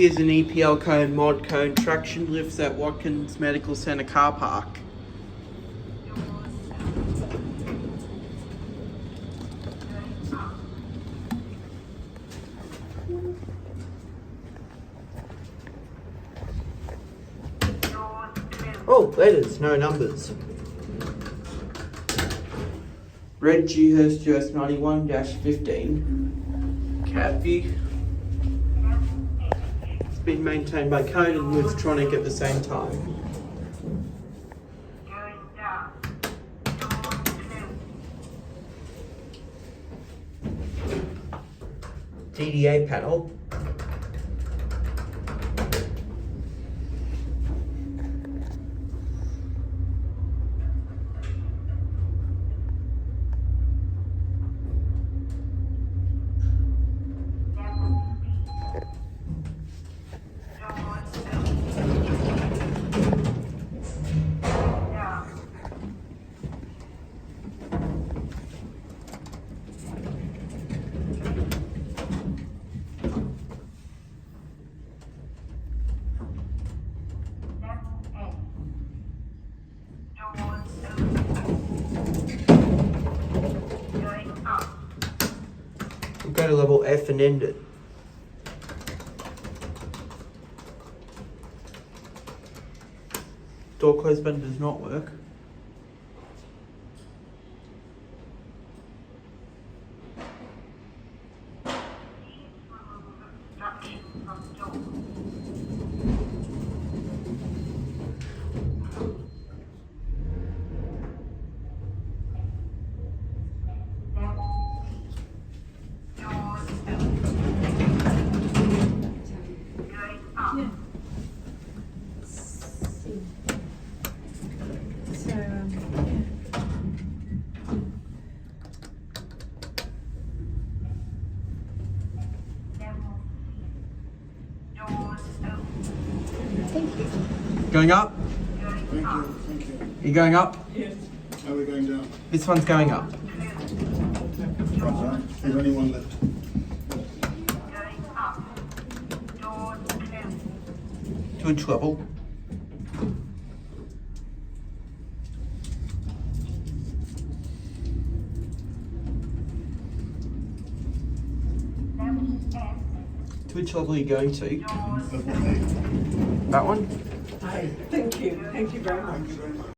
Here's an EPL KONE mod KONE traction lifts at Watkins Medical Centre car park. Oh, letters, no numbers. Red Dewhurst US 91-15. Cab view. It's been maintained by KONE and Withtronic at the same time. DDA panel. We'll go to level F and end it. Door close button does not work. Thank you. Going up? Thank you, thank you. You going up? Yes. How are we going down? This one's going up. Right, there's only one left. To each level. To which level are you going to? Level A. That one? Hi. Thank you. Thank you very much. Thank you very much.